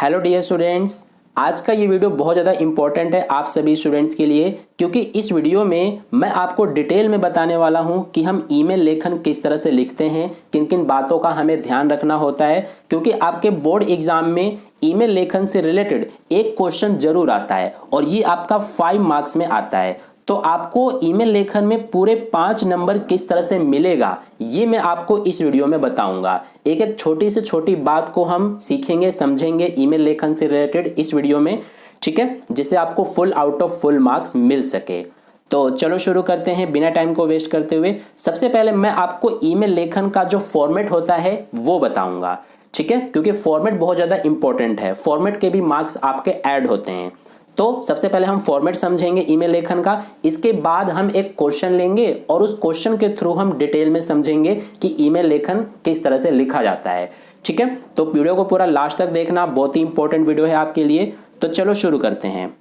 Hello dear students, आज का ये वीडियो बहुत ज़्यादा इंपॉर्टेंट है आप सभी स्टूडेंट्स के लिए, क्योंकि इस वीडियो में मैं आपको डिटेल में बताने वाला हूं कि हम ईमेल लेखन किस तरह से लिखते हैं, किन किन बातों का हमें ध्यान रखना होता है। क्योंकि आपके बोर्ड एग्जाम में ईमेल लेखन से रिलेटेड एक क्वेश्चन जरूर आता है और ये आपका 5 मार्क्स में आता है। तो आपको ईमेल लेखन में पूरे 5 नंबर किस तरह से मिलेगा ये मैं आपको इस वीडियो में बताऊंगा। एक एक छोटी से छोटी बात को हम सीखेंगे, समझेंगे ईमेल लेखन से रिलेटेड इस वीडियो में, ठीक है, जिससे आपको full out of full marks मिल सके। तो चलो शुरू करते हैं बिना टाइम को वेस्ट करते हुए। सबसे पहले मैं आपको ईमेल लेखन का जो फॉर्मेट होता है वो बताऊंगा, ठीक है, क्योंकि फॉर्मेट बहुत ज्यादा इंपॉर्टेंट है। फॉर्मेट के भी मार्क्स आपके ऐड होते हैं। तो सबसे पहले हम फॉर्मेट समझेंगे ईमेल लेखन का, इसके बाद हम एक क्वेश्चन लेंगे और उस क्वेश्चन के थ्रू हम डिटेल में समझेंगे कि ईमेल लेखन किस तरह से लिखा जाता है, ठीक है। तो वीडियो को पूरा लास्ट तक देखना, बहुत ही इंपॉर्टेंट वीडियो है आपके लिए। तो चलो शुरू करते हैं।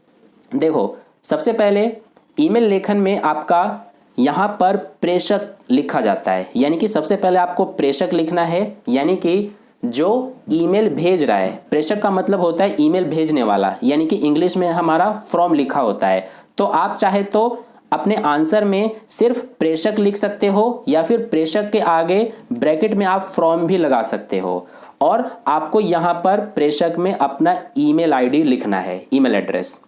देखो, सबसे पहले ईमेल लेखन में आपका यहाँ पर प्रेषक लिखा जाता है, यानी कि सबसे पहले आपको प्रेषक लिखना है, यानी कि जो ईमेल भेज रहा है। प्रेषक का मतलब होता है ईमेल भेजने वाला, यानी कि इंग्लिश में हमारा फ्रॉम लिखा होता है। तो आप चाहे तो अपने आंसर में सिर्फ प्रेषक लिख सकते हो या फिर प्रेषक के आगे ब्रैकेट में आप फ्रॉम भी लगा सकते हो। और आपको यहाँ पर प्रेषक में अपना ईमेल आईडी लिखना है, ईमेल एड्रेस,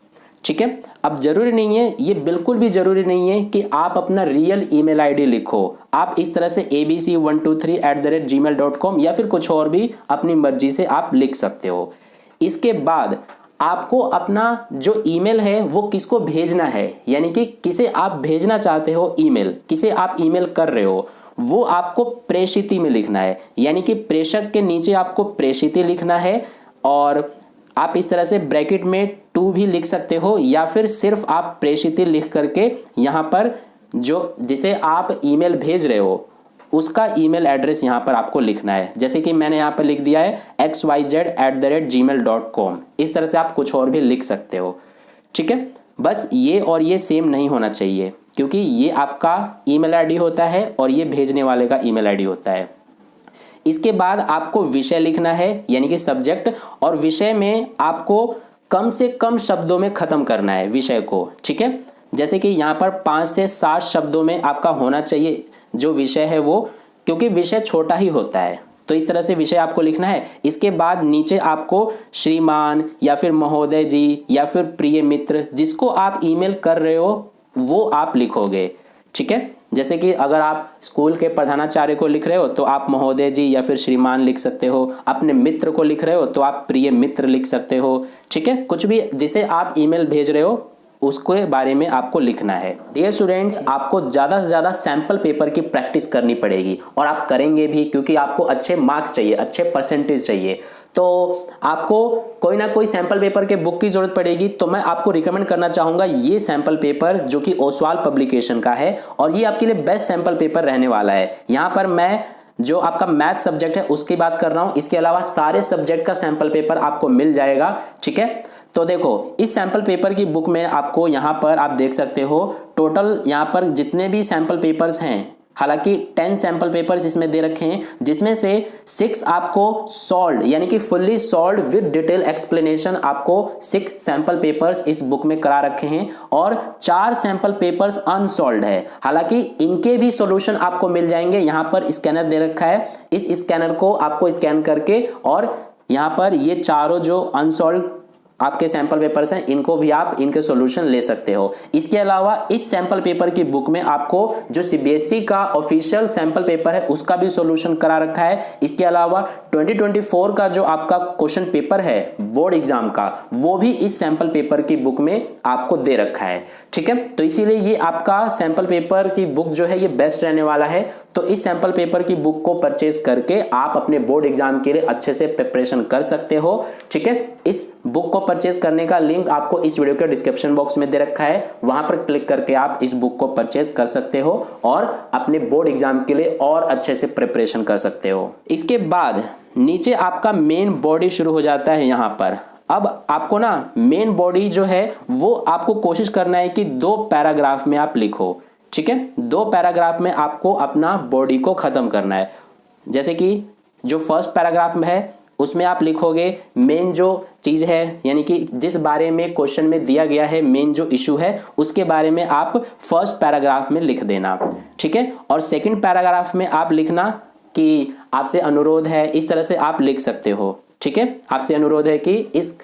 ठीक है। अब जरूरी नहीं है, ये बिल्कुल भी जरूरी नहीं है कि आप अपना रियल ईमेल आईडी लिखो। आप इस तरह से abc123@gmail.com या फिर कुछ और भी अपनी मर्जी से आप लिख सकते हो। इसके बाद आपको अपना जो ईमेल है वो किसको भेजना है, यानी कि किसे आप भेजना चाहते हो ईमेल, किसे आप ईमेल कर रहे हो, वो आपको प्रेषिति में लिखना है। यानी कि प्रेषक के नीचे आपको प्रेषिति लिखना है और आप इस तरह से ब्रैकेट में टू भी लिख सकते हो या फिर सिर्फ आप प्रेषिति लिख करके यहाँ पर जो जिसे आप ईमेल भेज रहे हो उसका ईमेल एड्रेस यहाँ पर आपको लिखना है। जैसे कि मैंने यहाँ पर लिख दिया है xyz@gmail.com। इस तरह से आप कुछ और भी लिख सकते हो, ठीक है। बस ये और ये सेम नहीं होना चाहिए, क्योंकि ये आपका ईमेल आईडी होता है और ये भेजने वाले का ईमेल आईडी होता है। इसके बाद आपको विषय लिखना है, यानी कि सब्जेक्ट, और विषय में आपको कम से कम शब्दों में खत्म करना है विषय को, ठीक है। जैसे कि यहाँ पर 5 से 7 शब्दों में आपका होना चाहिए जो विषय है वो, क्योंकि विषय छोटा ही होता है। तो इस तरह से विषय आपको लिखना है। इसके बाद नीचे आपको श्रीमान या फिर महोदय जी या फिर प्रिय मित्र, जिसको आप ईमेल कर रहे हो वो आप लिखोगे, ठीक है। जैसे कि अगर आप स्कूल के प्रधानाचार्य को लिख रहे हो तो आप महोदय जी या फिर श्रीमान लिख सकते हो। अपने मित्र को लिख रहे हो तो आप प्रिय मित्र लिख सकते हो, ठीक है। कुछ भी जिसे आप ईमेल भेज रहे हो उसके बारे में आपको लिखना है। डियर स्टूडेंट्स, आपको ज़्यादा से ज़्यादा सैंपल पेपर की प्रैक्टिस करनी पड़ेगी और आप करेंगे भी, क्योंकि आपको अच्छे मार्क्स चाहिए, अच्छे परसेंटेज चाहिए। तो आपको कोई ना कोई सैंपल पेपर के बुक की जरूरत पड़ेगी। तो मैं आपको रिकमेंड करना चाहूँगा ये सैंपल पेपर, जो कि ओसवाल पब्लिकेशन का है, और ये आपके लिए बेस्ट सैंपल पेपर रहने वाला है। यहाँ पर मैं जो आपका मैथ सब्जेक्ट है उसकी बात कर रहा हूँ, इसके अलावा सारे सब्जेक्ट का सैंपल पेपर आपको मिल जाएगा, ठीक है। तो देखो, इस सैंपल पेपर की बुक में आपको यहाँ पर आप देख सकते हो टोटल यहाँ पर जितने भी सैंपल पेपर्स हैं, हालांकि 10 सैंपल पेपर्स इसमें दे रखे हैं, जिसमें से 6 आपको सॉल्व्ड, यानी कि fully solved with detail explanation आपको 6 सैंपल पेपर्स इस बुक में करा रखे हैं, और 4 सैंपल पेपर्स अनसॉल्व्ड है। हालांकि इनके भी सॉल्यूशन आपको मिल जाएंगे। यहाँ पर स्कैनर दे रखा है, इस स्कैनर को आपको स्कैन करके और यहाँ पर ये चारों जो अनसॉल्व्ड आपके सैंपल पेपर्स हैं इनको भी आप इनके सॉल्यूशन ले सकते हो। इसके अलावा इस सैंपल पेपर की बुक में आपको जो सीबीएसई का ऑफिशियल सैंपल पेपर है उसका भी सॉल्यूशन करा रखा है। इसके अलावा 2024 का जो आपका क्वेश्चन पेपर है बोर्ड एग्जाम का, वो भी इस सैंपल पेपर की बुक में आपको दे रखा है, ठीक है। तो इसीलिए ये आपका सैंपल पेपर की बुक जो है ये बेस्ट रहने वाला है। तो इस सैंपल पेपर की बुक को परचेज करके आप अपने बोर्ड एग्जाम के लिए अच्छे से प्रिपरेशन कर सकते हो, ठीक है। इस बुक को परचेज करने का लिंक आपको इस वीडियो के डिस्क्रिप्शन बॉक्स में दे रखा है, वहां पर क्लिक करके आप इस बुक को परचेज कर सकते हो और अपने बोर्ड एग्जाम के लिए और अच्छे से प्रिपरेशन कर सकते हो। इसके बाद नीचे आपका मेन बॉडी शुरू हो जाता है यहाँ पर। अब आपको ना मेन बॉडी जो है वो आपको कोशिश करना है कि 2 पैराग्राफ में आप लिखो, ठीक है। 2 पैराग्राफ में आपको अपना बॉडी को खत्म करना है। जैसे कि जो फर्स्ट पैराग्राफ में है उसमें आप लिखोगे मेन जो चीज़ है, यानी कि जिस बारे में क्वेश्चन में दिया गया है, मेन जो इशू है उसके बारे में आप फर्स्ट पैराग्राफ में लिख देना, ठीक है। और सेकंड पैराग्राफ में आप लिखना कि आपसे अनुरोध है, इस तरह से आप लिख सकते हो, ठीक है। आपसे अनुरोध है कि इस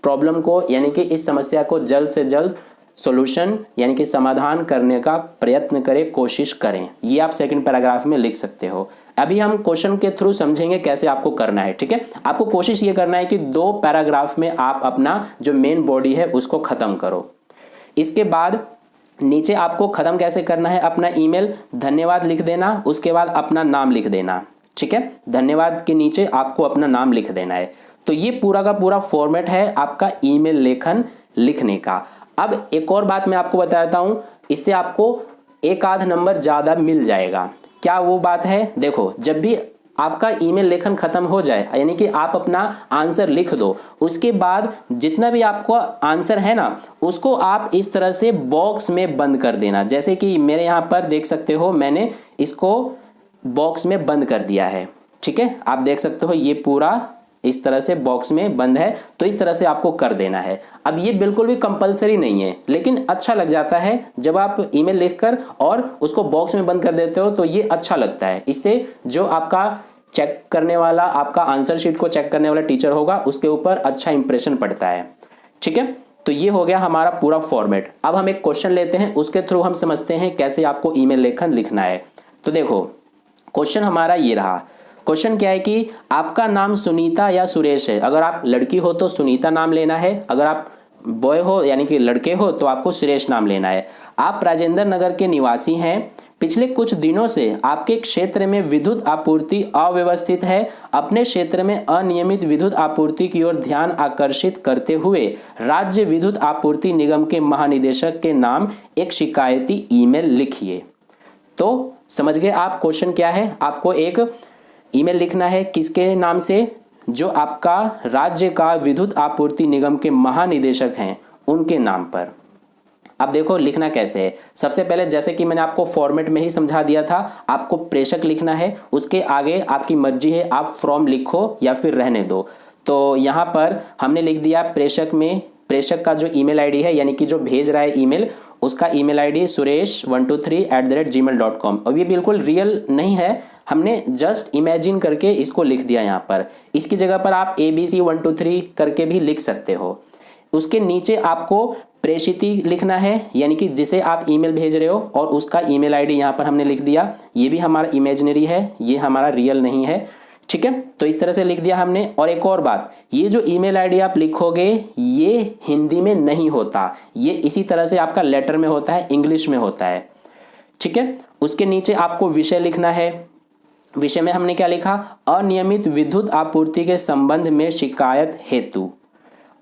प्रॉब्लम को, यानी कि इस समस्या को जल्द से जल्द सॉल्यूशन यानी कि समाधान करने का प्रयत्न करें, कोशिश करें। ये आप सेकंड पैराग्राफ में लिख सकते हो। अभी हम क्वेश्चन के थ्रू समझेंगे कैसे आपको करना है, ठीक है। आपको कोशिश ये करना है कि 2 पैराग्राफ में आप अपना जो मेन बॉडी है उसको खत्म करो। इसके बाद नीचे आपको खत्म कैसे करना है, अपना ईमेल धन्यवाद लिख देना, उसके बाद अपना नाम लिख देना, ठीक है। धन्यवाद के नीचे आपको अपना नाम लिख देना है। तो ये पूरा का पूरा फॉर्मेट है आपका ईमेल लेखन लिखने का। अब एक और बात मैं आपको बताता हूं, इससे आपको एक आध नंबर ज्यादा मिल जाएगा। क्या वो बात है, देखो जब भी आपका ईमेल लेखन खत्म हो जाए, यानी कि आप अपना आंसर लिख दो, उसके बाद जितना भी आपको आंसर है ना उसको आप इस तरह से बॉक्स में बंद कर देना। जैसे कि मेरे यहाँ पर देख सकते हो, मैंने इसको बॉक्स में बंद कर दिया है, ठीक है। आप देख सकते हो ये पूरा इस तरह से बॉक्स में बंद है, तो इस तरह से आपको कर देना है। अब ये बिल्कुल भी कंपलसरी नहीं है, लेकिन अच्छा लग जाता है जब आप ईमेल लिखकर और उसको बॉक्स में बंद कर देते हो, तो ये अच्छा लगता है। इससे जो आपका चेक करने वाला, आपका आंसर शीट को चेक करने वाला टीचर होगा, उसके ऊपर अच्छा इंप्रेशन पड़ता है, ठीक है। तो ये हो गया हमारा पूरा फॉर्मेट। अब हम एक क्वेश्चन लेते हैं, उसके थ्रू हम समझते हैं कैसे आपको ईमेल लेखन लिखना है। तो देखो क्वेश्चन हमारा ये रहा। क्वेश्चन क्या है कि आपका नाम सुनीता या सुरेश है। अगर आप लड़की हो तो सुनीता नाम लेना है, अगर आप बॉय हो यानी कि लड़के हो तो आपको सुरेश नाम लेना है। आप राजेंद्र नगर के निवासी हैं। पिछले कुछ दिनों से आपके क्षेत्र में विद्युत आपूर्ति अव्यवस्थित है। अपने क्षेत्र में अनियमित विद्युत आपूर्ति की ओर ध्यान आकर्षित करते हुए राज्य विद्युत आपूर्ति निगम के महानिदेशक के नाम एक शिकायती ईमेल लिखिए। तो समझ गए आप क्वेश्चन क्या है। आपको एक ईमेल लिखना है किसके नाम से, जो आपका राज्य का विद्युत आपूर्ति निगम के महानिदेशक हैं उनके नाम पर। अब देखो लिखना कैसे है। सबसे पहले जैसे कि मैंने आपको फॉर्मेट में ही समझा दिया था, आपको प्रेषक लिखना है, उसके आगे आपकी मर्जी है, आप फ्रॉम लिखो या फिर रहने दो। तो यहाँ पर हमने लिख दिया प्रेषक में, प्रेषक का जो ईमेल आईडी है यानी कि जो भेज रहा है ईमेल, उसका ईमेल आईडी suresh123@gmail.com। और ये बिल्कुल रियल नहीं है, हमने जस्ट इमेजिन करके इसको लिख दिया यहाँ पर। इसकी जगह पर आप abc123 करके भी लिख सकते हो। उसके नीचे आपको प्रेषिती लिखना है, यानी कि जिसे आप ईमेल भेज रहे हो, और उसका ईमेल आईडी यहाँ पर हमने लिख दिया। ये भी हमारा इमेजिनरी है, ये हमारा रियल नहीं है, ठीक है। तो इस तरह से लिख दिया हमने। और एक और बात, ये जो ईमेल आईडी आप लिखोगे ये हिंदी में नहीं होता, ये इसी तरह से आपका लेटर में होता है, इंग्लिश में होता है, ठीक है। उसके नीचे आपको विषय लिखना है। विषय में हमने क्या लिखा, अनियमित विद्युत आपूर्ति के संबंध में शिकायत हेतु।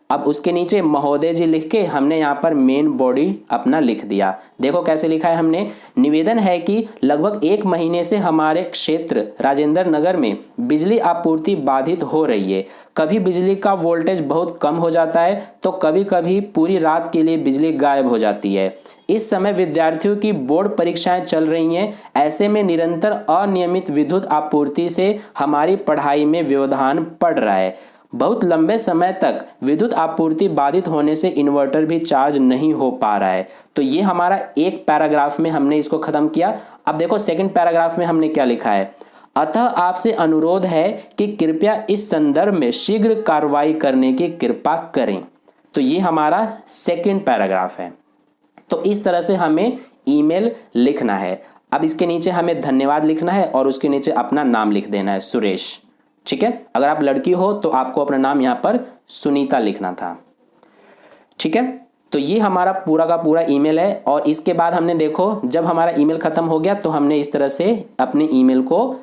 अब उसके नीचे महोदय जी लिख के हमने यहाँ पर मेन बॉडी अपना लिख दिया। देखो कैसे लिखा है हमने, निवेदन है कि लगभग 1 महीने से हमारे क्षेत्र राजेंद्र नगर में बिजली आपूर्ति बाधित हो रही है। कभी बिजली का वोल्टेज बहुत कम हो जाता है तो कभी कभी पूरी रात के लिए बिजली गायब हो जाती है। इस समय विद्यार्थियों की बोर्ड परीक्षाएं चल रही हैं। ऐसे में निरंतर अनियमित विद्युत आपूर्ति से हमारी पढ़ाई में व्यवधान पड़ रहा है। बहुत लंबे समय तक विद्युत आपूर्ति बाधित होने से इन्वर्टर भी चार्ज नहीं हो पा रहा है। तो ये हमारा एक पैराग्राफ में हमने इसको खत्म किया। अब देखो सेकंड पैराग्राफ में हमने क्या लिखा है, अतः आपसे अनुरोध है कि कृपया इस संदर्भ में शीघ्र कार्रवाई करने की कृपा करें। तो ये हमारा सेकंड पैराग्राफ है। तो इस तरह से हमें ईमेल लिखना है। अब इसके नीचे हमें धन्यवाद लिखना है और उसके नीचे अपना नाम लिख देना है, सुरेश, ठीक है। अगर आप लड़की हो तो आपको अपना नाम यहाँ पर सुनीता लिखना था, ठीक है। तो ये हमारा पूरा का पूरा ईमेल है। और इसके बाद हमने देखो जब हमारा ईमेल खत्म हो गया तो हमने इस तरह से अपने ईमेल को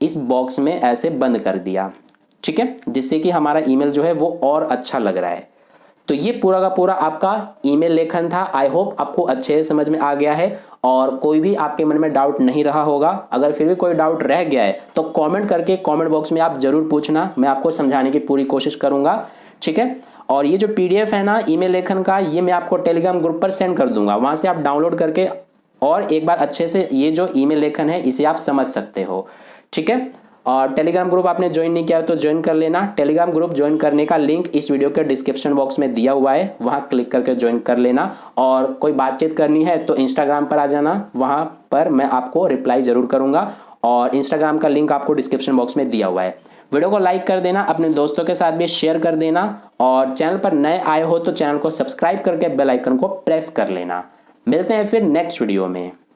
इस बॉक्स में ऐसे बंद कर दिया, ठीक है, जिससे कि हमारा ईमेल जो है वो और अच्छा लग रहा है। तो ये पूरा का पूरा आपका ईमेल लेखन था। आई होप आपको अच्छे से समझ में आ गया है और कोई भी आपके मन में डाउट नहीं रहा होगा। अगर फिर भी कोई डाउट रह गया है तो कमेंट करके कमेंट बॉक्स में आप जरूर पूछना, मैं आपको समझाने की पूरी कोशिश करूंगा, ठीक है। और ये जो PDF है ना ईमेल लेखन का, ये मैं आपको टेलीग्राम ग्रुप पर सेंड कर दूंगा, वहां से आप डाउनलोड करके और एक बार अच्छे से ये जो ईमेल लेखन है इसे आप समझ सकते हो, ठीक है। और टेलीग्राम ग्रुप आपने ज्वाइन नहीं किया तो ज्वाइन कर लेना। टेलीग्राम ग्रुप ज्वाइन करने का लिंक इस वीडियो के डिस्क्रिप्शन बॉक्स में दिया हुआ है, वहां क्लिक करके ज्वाइन कर लेना। और कोई बातचीत करनी है तो इंस्टाग्राम पर आ जाना, वहां पर मैं आपको रिप्लाई जरूर करूंगा और इंस्टाग्राम का लिंक आपको डिस्क्रिप्शन बॉक्स में दिया हुआ है। वीडियो को लाइक कर देना, अपने दोस्तों के साथ भी शेयर कर देना और चैनल पर नए आए हो तो चैनल को सब्सक्राइब करके बेल आइकन को प्रेस कर लेना। मिलते हैं फिर नेक्स्ट वीडियो में।